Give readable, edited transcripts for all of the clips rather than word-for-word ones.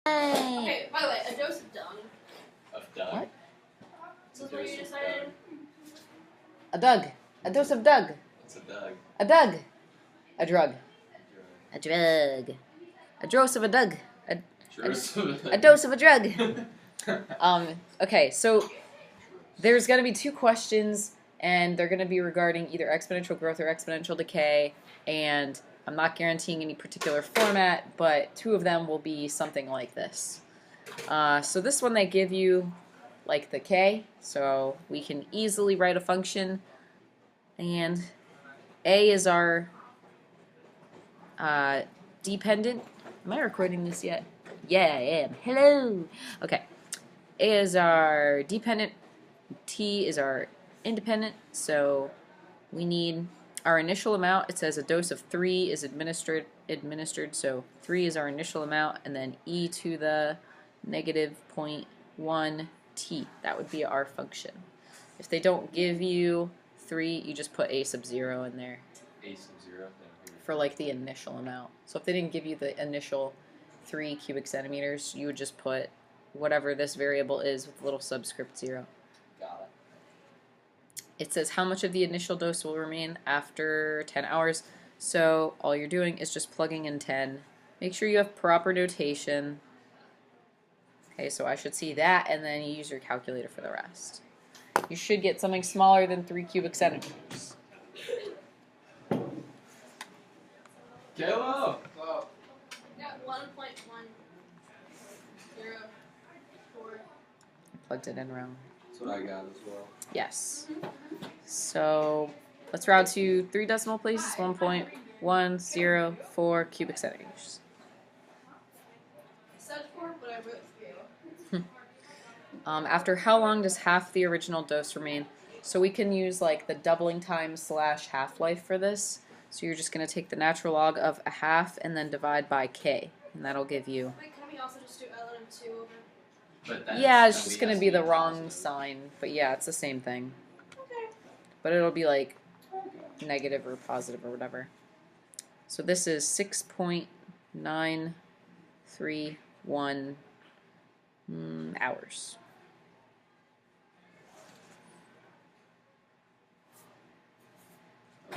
Okay, by the way, a dose of dung. Of Doug? What? Is this what you decided? A Doug. A dose of Doug. What's a Doug? A Doug. A drug. A drug. A dose of a Doug. A dose of a drug. Okay, so there's going to be two questions, and they're going to be regarding either exponential growth or exponential decay, and I'm not guaranteeing any particular format, but two of them will be something like this. So this one they give you like the k, so we can easily write a function, and a is our dependent. Am I recording this yet? Yeah, I am. Hello. Okay. A is our dependent, T is our independent, so we need our initial amount. It says a dose of 3 is administered, so 3 is our initial amount, and then e to the negative 0.1 t. That would be our function. If they don't give you 3, you just put a sub 0 in there. A sub 0? For like the initial amount. So if they didn't give you the initial 3 cubic centimeters, you would just put whatever this variable is with a little subscript 0. Got it. It says how much of the initial dose will remain after 10 hours. So all you're doing is just plugging in 10. Make sure you have proper notation. Okay, so I should see that, and then you use your calculator for the rest. You should get something smaller than 3 cubic centimeters. Hello. Got 1.104. Plugged it in wrong. That's what I got as well. Yes. So let's round to 3 decimal places, 1.104 cubic centimeters. Such 4, but I wrote 3. After how long does half the original dose remain? So we can use like the doubling time / half-life for this. So you're just going to take the natural log of a half and then divide by k, and that'll give you... Wait, can we also just do ln of 2 over? Yeah, it's just going to be the wrong sign, but yeah, it's the same thing. Okay. But it'll be like negative or positive or whatever. So this is 6.931 hours.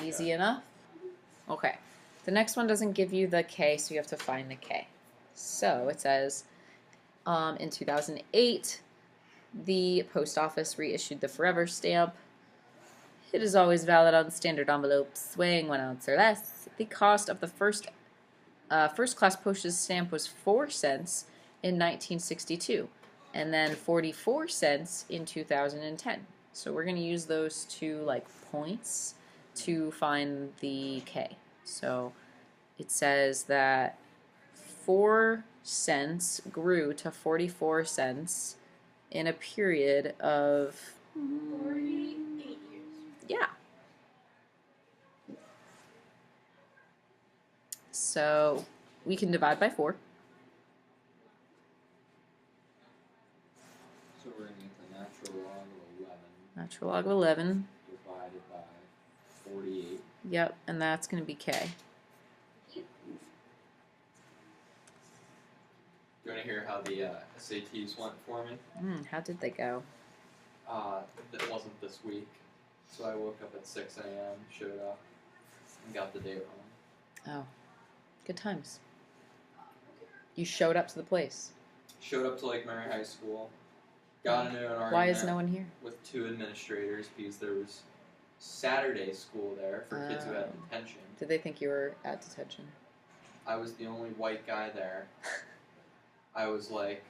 Easy enough? Okay. The next one doesn't give you the k, so you have to find the k. So it says, in 2008, the post office reissued the forever stamp. It is always valid on standard envelopes weighing 1 ounce or less. The cost of the first class postage stamp was 4 cents in 1962, and then 44 cents in 2010. So we're going to use those two like points to find the k. So it says that 4 cents grew to 44 cents in a period of 48 years. yeah. So we can divide by 4. So we're going to get the natural log of 11 Natural log of 11. divided by 48. Yep, and that's going to be k. You want to hear how the SATs went for me? How did they go? It wasn't this week. So I woke up at 6 a.m., showed up, and got the date wrong. Oh, good times. You showed up to the place. Showed up to Lake Mary High School. Got into an argument Why is no one here? with 2 administrators because there was Saturday school there for kids who had detention. Did they think you were at detention? I was the only white guy there. I was like,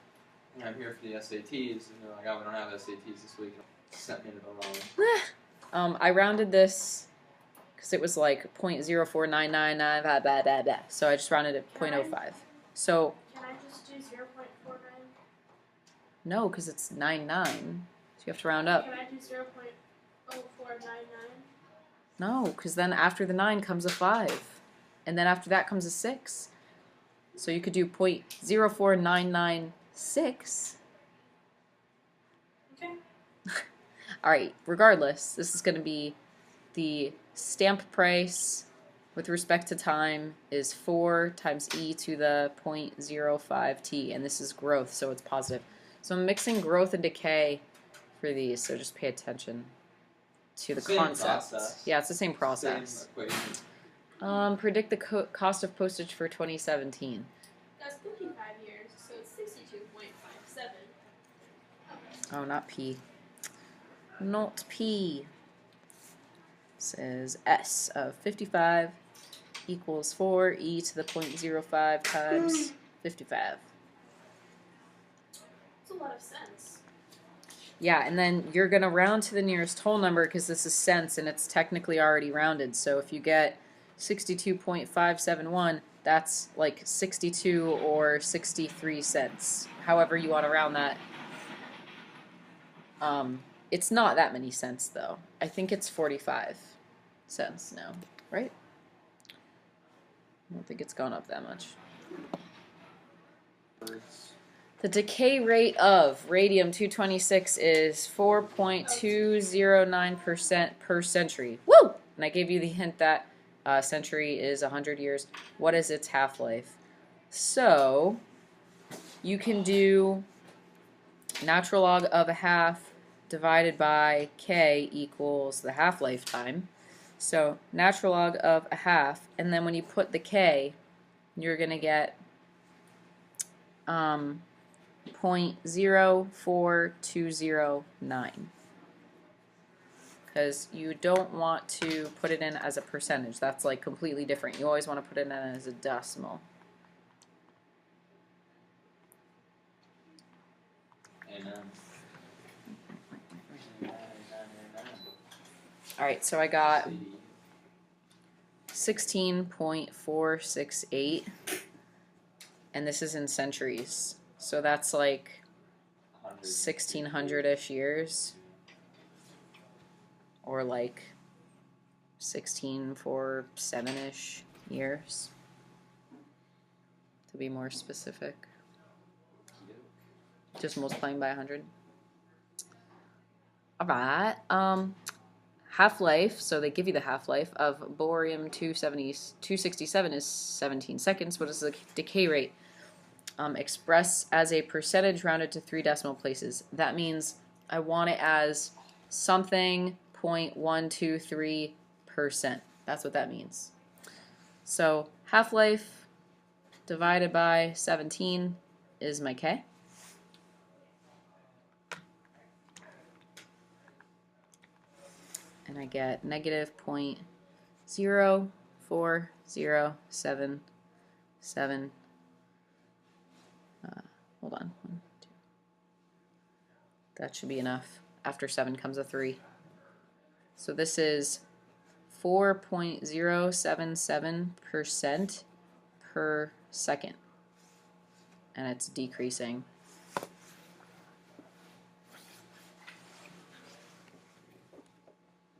I'm here for the SATs, and they're like, oh, we don't have SATs this week. Sent me to the wrong. I rounded this because it was like 0.04999, blah, blah, blah, blah. So I just rounded it 0.05. So Can I just do 0.49? no, because it's 99. So you have to round up. Can I do 0.0499? No, because then after the 9 comes a 5. And then after that comes a 6. So you could do 0.04996. Okay. Alright, regardless, this is going to be the stamp price with respect to time is 4 times e to the 0.05t, and this is growth, so it's positive. So I'm mixing growth and decay for these, so just pay attention to the Same concept. process. Yeah, it's the same process. Same equation. Predict the cost of postage for 2017. That's 55 years, so it's 62.57. Oh, not P. Not P. Says S of 55 equals 4 e to the 0.05 times 55. It's a lot of sense. Yeah, and then you're going to round to the nearest whole number because this is cents and it's technically already rounded. So if you get 62.571, that's like 62 or 63 cents. However you want to round that. It's not that many cents though. I think it's 45 cents now, right? I don't think it's gone up that much. The decay rate of radium-226 is 4.209% per century. Woo! And I gave you the hint that century is 100 years. What is its half-life? So you can do natural log of a half divided by k equals the half-life time. So natural log of a half, and then when you put the k, you're going to get 0.04209, because you don't want to put it in as a percentage. That's like completely different. You always want to put it in as a decimal. Alright, so I got 16.468, and this is in centuries. So that's like 1600-ish years, or like 1647-ish years, to be more specific. Just multiplying by 100. Alright, half-life, so they give you the half-life of borium-267 is 17 seconds. What is the decay rate? Express as a percentage rounded to 3 decimal places. That means I want it as something 0.123%. That's what that means. So half-life divided by 17 is my K. And I get negative 0.04077. Hold on. 1, 2. That should be enough. After 7 comes a 3. So this is 4.077% per second. And it's decreasing.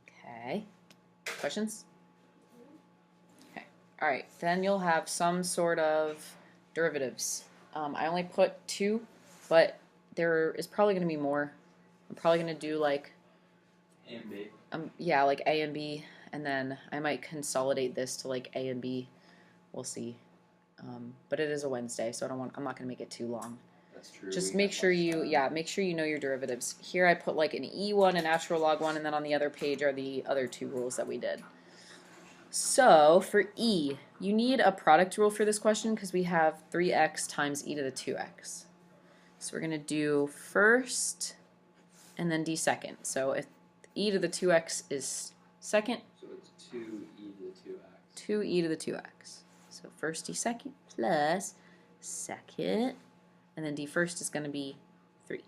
Okay. Questions? Okay. All right. Then you'll have some sort of derivatives. I only put 2, but there is probably going to be more. I'm probably going to do like A and B. Yeah, like A and B, and then I might consolidate this to like A and B. We'll see. But it is a Wednesday, so I'm not going to make it too long. That's true. Just make sure you know your derivatives. Here I put like an E1, a natural log 1, and then on the other page are the other 2 rules that we did. So for E, you need a product rule for this question because we have 3x times e to the 2x. So we're going to do first and then d second. So if e to the 2x is second, So it's 2e to the 2x. 2e to the 2x. So first d second plus second, and then d first is going to be 3.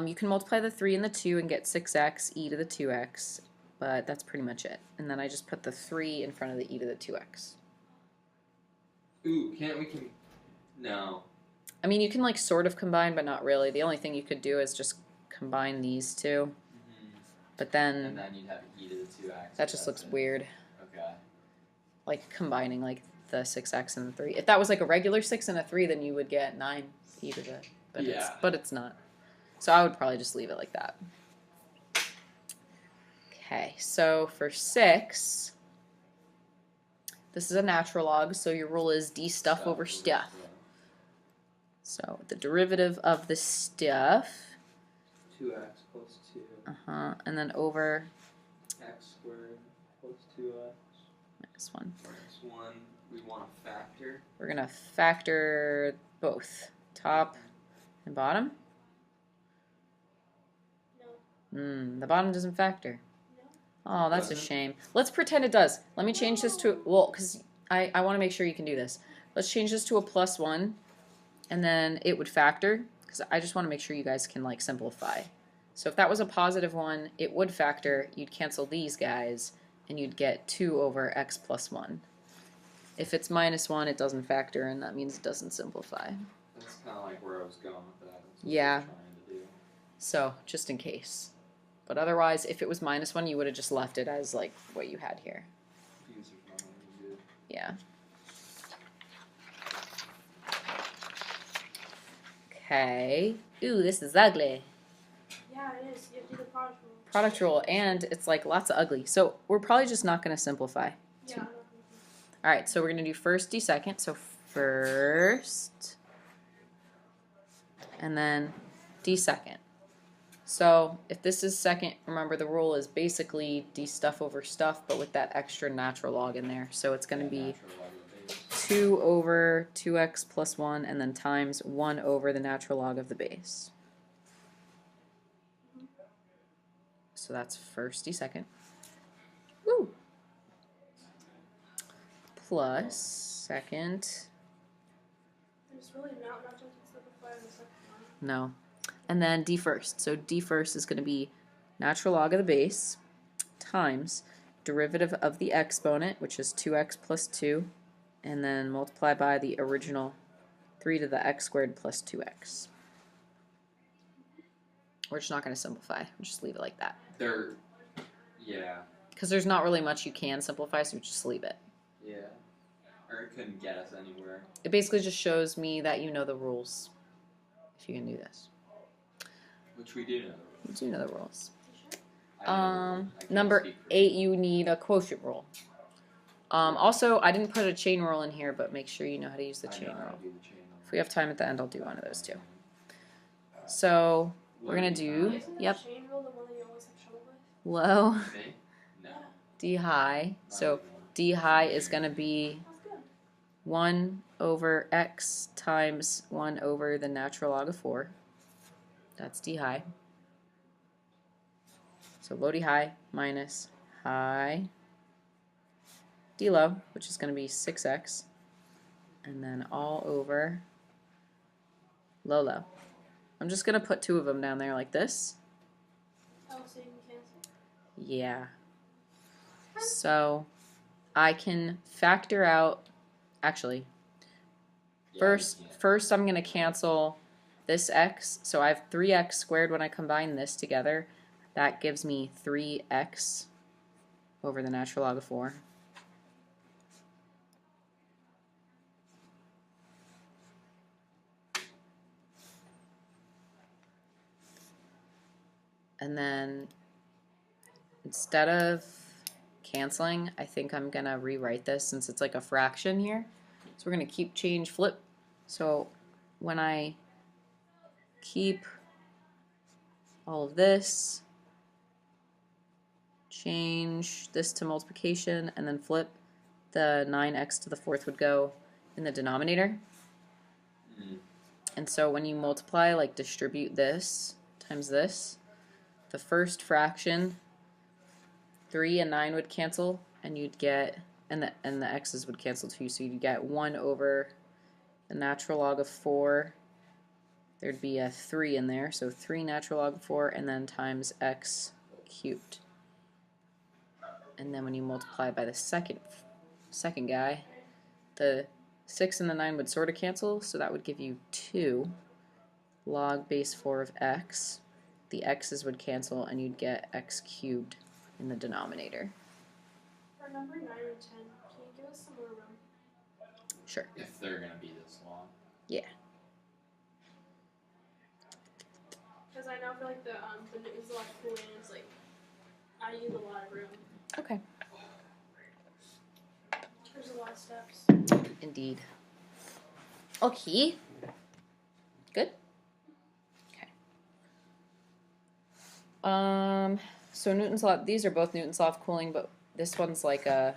You can multiply the 3 and the 2 and get 6x e to the 2x, but that's pretty much it. And then I just put the 3 in front of the e to the 2x. Ooh, no. I mean, you can like sort of combine, but not really. The only thing you could do is just combine these two. Mm-hmm. But then And then you'd have e to the 2x. that just looks weird. Okay. Like combining like the 6x and the 3. If that was like a regular 6 and a 3, then you would get 9 e to the. But it's not. So I would probably just leave it like that. Okay, so for 6, this is a natural log, so your rule is d stuff over stuff. So the derivative of the stuff. 2x plus 2. And then over X squared plus 2x. minus 1. Minus 1. We want to factor. We're going to factor both top and bottom. No. The bottom doesn't factor. No. Oh, that's a shame. Let's pretend it does. Let me change this to, well, because I want to make sure you can do this. Let's change this to a +1, and then it would factor, because I just want to make sure you guys can, like, simplify. So if that was a +1, it would factor. You'd cancel these guys, and you'd get 2 over x plus 1. If it's -1, it doesn't factor, and that means it doesn't simplify. That's kind of like where I was going with that. That's what Yeah. I was trying to do. So, just in case. But otherwise, if it was -1, you would have just left it as, like, what you had here. These are not really good. Yeah. Okay. Ooh, this is ugly. Yeah, it is. You have to do the product rule. Product rule, and it's like lots of ugly. So we're probably just not going to simplify. Yeah, I'm not gonna All right, so we're going to do first, d second. So first, and then d second. So if this is second, remember the rule is basically d stuff over stuff, but with that extra natural log in there. So it's going to be Natural log of the base. 2 over 2x plus 1, and then times 1 over the natural log of the base. So that's first, d second. Woo! Plus second. There's really not much I can simplify in the second one. No. And then d first. So d first is going to be natural log of the base times derivative of the exponent, which is 2x plus 2, and then multiply by the original 3 to the x squared plus 2x. We're just not going to simplify. We'll just leave it like that. Yeah. Because there's not really much you can simplify, so we just leave it. Yeah. Or it couldn't get us anywhere. It basically just shows me that you know the rules, if you can do this. Which we do know. You do know the rules. I can't Number speak for 8, you need a quotient rule. Also, I didn't put a chain rule in here, but make sure you know how to use the I chain know how rule. to do the chain rule. If we have time at the end, I'll do one of those too. So we're gonna do Isn't the yep, chain rule the one that you always have trouble with? low Me? No. d high. Not So even. d high is gonna be That's good. 1 over x times 1 over the natural log of 4. That's d high. So low d high minus high d low, which is going to be 6x, and then all over low low. I'm just going to put 2 of them down there like this. Oh, so you can cancel. Yeah. So I can factor out, actually, Yeah, first we can't. I'm going to cancel this x. So I have 3x squared when I combine this together. That gives me 3x over the natural log of 4. And then instead of canceling, I think I'm going to rewrite this since it's like a fraction here. So we're going to keep change flip. So when I keep all of this, change this to multiplication, and then flip, the 9x to the 4th would go in the denominator. And so when you multiply, like distribute this times this, the first fraction, 3 and 9 would cancel, and you'd get, and the x's would cancel too, so you'd get 1 over the natural log of 4. There'd be a 3 in there, so 3 natural log of 4, and then times x cubed. And then when you multiply by the second guy, the 6 and the 9 would sort of cancel, so that would give you 2 log base 4 of x. The x's would cancel, and you'd get x cubed in the denominator. For number 9 and 10, can you give us some more room? Sure. If they're going to be this long. Yeah. Because I now feel like the news is a lot cooler and it's like I use a lot of room. Okay. There's a lot of steps. Indeed. Okay. Good. Okay. So Newton's law. These are both Newton's law of cooling, but this one's like a.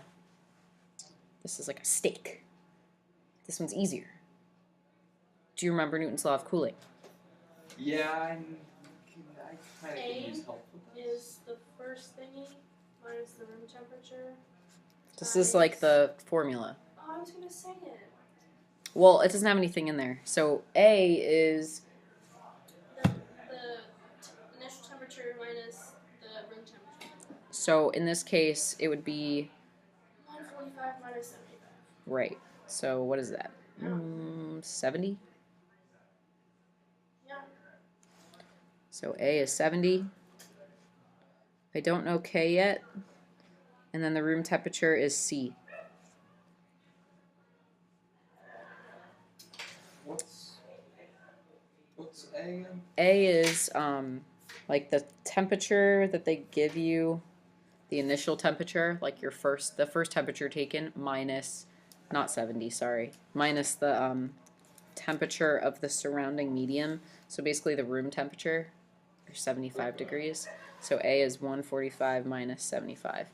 This is like a steak. This one's easier. Do you remember Newton's law of cooling? Yeah, I kind of could use help with this. Is the first thingy minus the room temperature. This is like the formula. Oh, I was gonna say it. Well, it doesn't have anything in there. So A is The initial temperature minus the room temperature. so in this case it would be 145 minus 75. right. So what is that? 70. Yeah. So A is 70. I don't know K yet. And then the room temperature is C. What's A again? A is like the temperature that they give you, the initial temperature, like the first temperature taken minus, not 70, sorry, minus the temperature of the surrounding medium. So basically the room temperature, or 75 degrees. So A is 145 minus 75.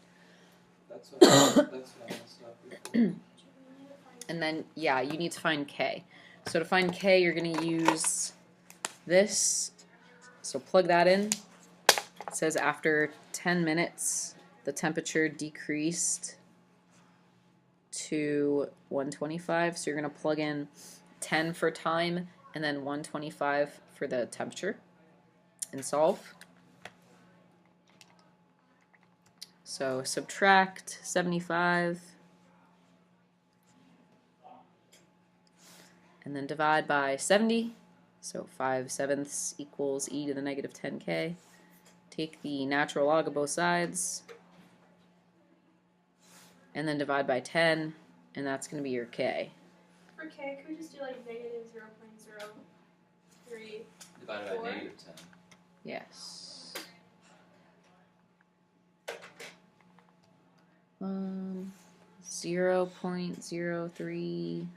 That's what I messed up before. And then, yeah, you need to find K. So to find K, you're going to use this. So plug that in. It says after 10 minutes, the temperature decreased to 125. So you're going to plug in 10 for time and then 125 for the temperature and solve. So subtract 75 and then divide by 70. So 5/7 equals e to the negative 10k. Take the natural log of both sides and then divide by 10, and that's going to be your k. For K, could we just do like negative 0.03? Divided by negative 10. Yes. 0.03.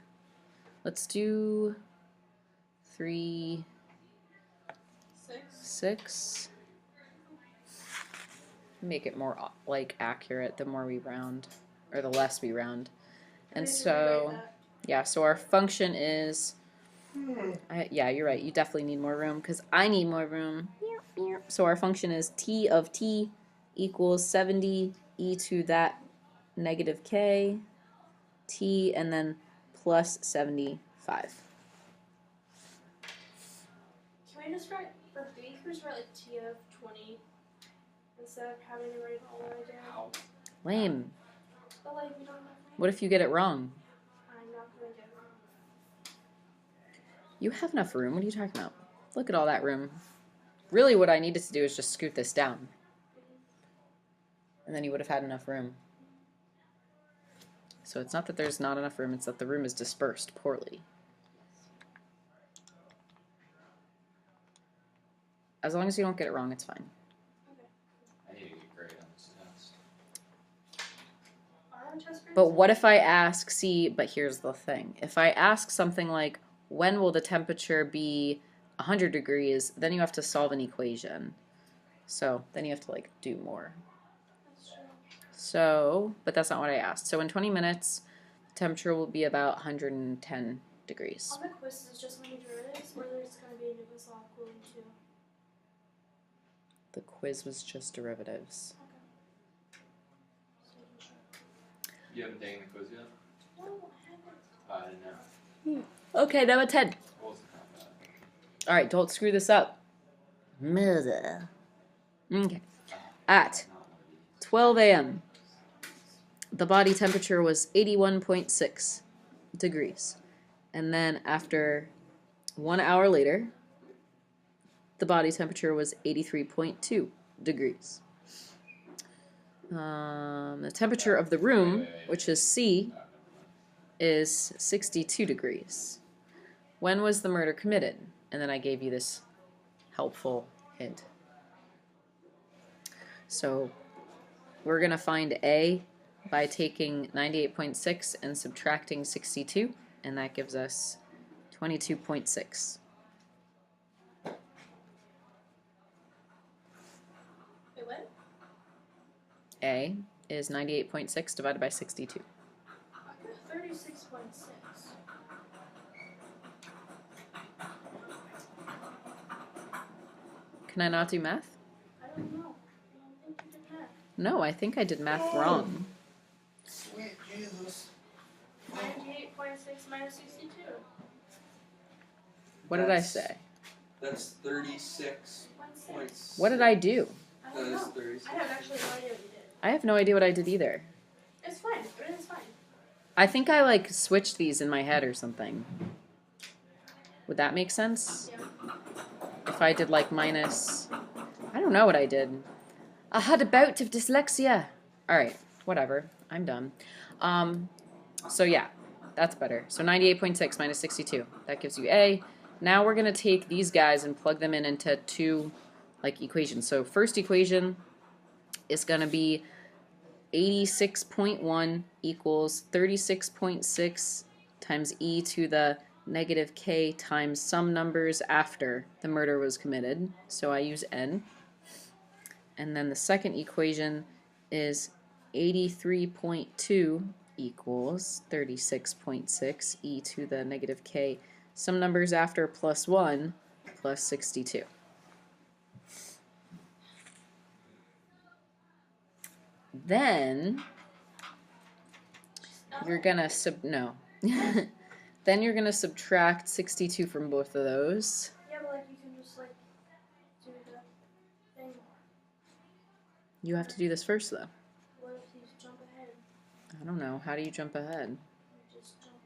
Let's do 3.6. Make it more like accurate the more we round, or the less we round. And so, yeah, so our function is, yeah, you're right, you definitely need more room because I need more room. So our function is t of t equals 70 e to that negative k, t, and then plus 75. Can we just write, for B, can we just write like T of 20 instead of having to write it all the way down? Lame. But like, we don't have room. What if you get it wrong? I'm not going to get it wrong. You have enough room. What are you talking about? Look at all that room. Really what I needed to do is just scoot this down. And then you would have had enough room. So it's not that there's not enough room, it's that the room is dispersed poorly. As long as you don't get it wrong, it's fine. I need to get great on this test. Are our test grades? But what if I ask, see, but here's the thing. If I ask something like, when will the temperature be 100 degrees, then you have to solve an equation. So then you have to like do more. That's true. So, but that's not what I asked. So in 20 minutes, the temperature will be about 110 degrees. On the quiz, is just many derivatives, or there's going to be a Newton's law of cooling too? The quiz was just derivatives. Okay. Just making sure. You haven't taken the quiz yet? No, I haven't. I didn't know. Okay, number 10. It wasn't that bad. All right, don't screw this up. Mother. Okay. At 12 a.m., the body temperature was 81.6 degrees. And then after 1 hour later, the body temperature was 83.2 degrees. The temperature of the room, which is C, is 62 degrees. When was the murder committed? And then I gave you this helpful hint. So we're going to find A by taking 98.6 and subtracting 62, and that gives us 22.6. Wait, what? A is 98.6 divided by 62. 36.6. Can I not do math? I don't know. I don't think you did math. No, I think I did math wrong. Sweet Jesus. 98.6 minus 62. What did I say? That's 36.6. What did I do? I That don't is know. 36. I have actually no idea what you did. I have no idea what I did either. It's fine. Everything's fine. I think I like switched these in my head or something. Would that make sense? Yeah. If I did like minus, I don't know what I did. I had a bout of dyslexia. All right, whatever. I'm done. So yeah, that's better. So 98.6 minus 62. That gives you A. Now we're going to take these guys and plug them in into two like equations. So first equation is going to be 86.1 equals 36.6 times e to the negative k times some numbers after the murder was committed. So I use n. And then the second equation is 83.2 equals 36.6 e to the negative k, some numbers after plus 1 plus 62. Then you're gonna then you're gonna subtract 62 from both of those. Yeah, but like you can just like do the thing. You have to do this first though. What if you jump ahead? I don't know. How do you jump ahead? You just jump.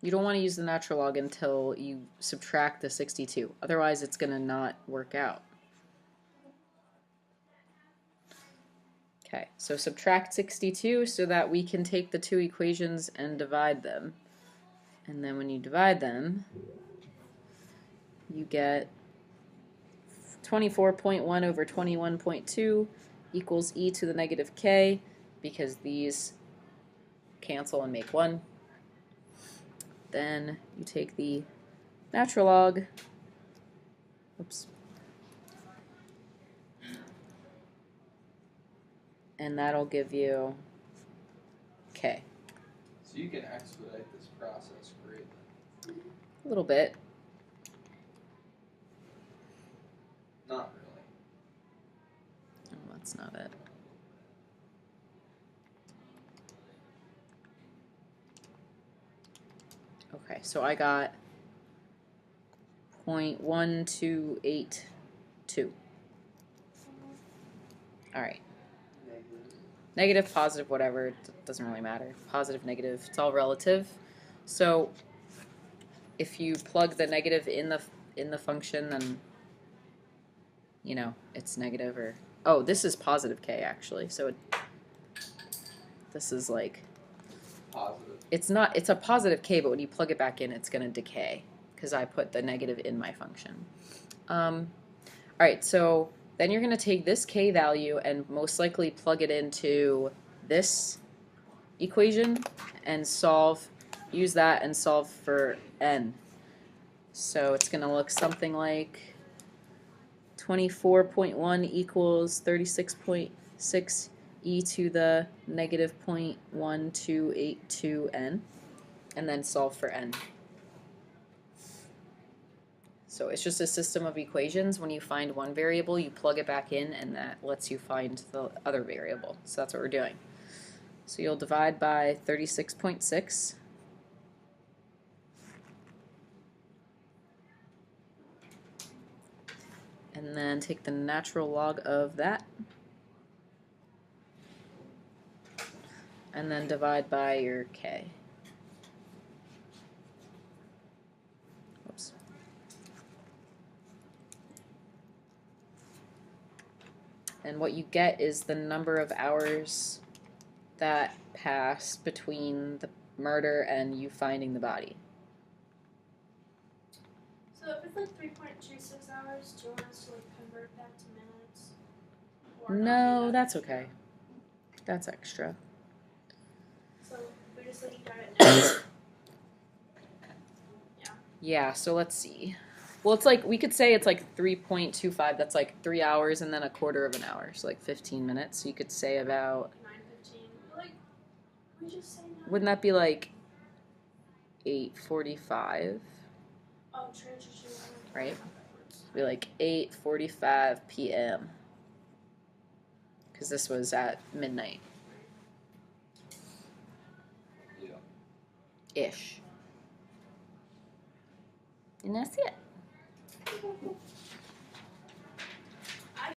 You don't want to use the natural log until you subtract the 62. Otherwise, it's gonna not work out. Okay, so subtract 62 so that we can take the two equations and divide them. And then when you divide them, you get 24.1 over 21.2 equals e to the negative k, because these cancel and make 1. Then you take the natural log. Oops. And that'll give you k. So you can expedite this process greatly. A little bit. Not really. Oh, that's not it. Okay, so I got 0.1282. All right. Negative, positive, whatever, it doesn't really matter. Positive, negative, it's all relative. So if you plug the negative in the function, then you know it's negative. Or oh, this is positive k actually. So this is like Positive. it's not. It's a positive k, but when you plug it back in, it's going to decay because I put the negative in my function. All right, so then you're going to take this k value and most likely plug it into this equation and use that and solve for n. So it's going to look something like 24.1 equals 36.6 e to the negative 0.1282n, and then solve for n. So it's just a system of equations. When you find one variable, you plug it back in, and that lets you find the other variable. So that's what we're doing. So you'll divide by 36.6. And then take the natural log of that. And then divide by your k. Oops. And what you get is the number of hours that passed between the murder and you finding the body. So if it's like 3.26 hours, do you want us to like convert that to minutes? or not No, be that that's extra. okay. That's extra. So we're just looking at it now. Yeah, so let's see. Well, it's like, we could say it's like 3.25. That's like 3 hours and then a quarter of an hour. So like 15 minutes. So you could say about, 9:15. Like, we just say 9. wouldn't that be like 8:45? Oh, transition. Right. Be like 8:45 p.m. Because this was at midnight Yeah. ish. And that's it.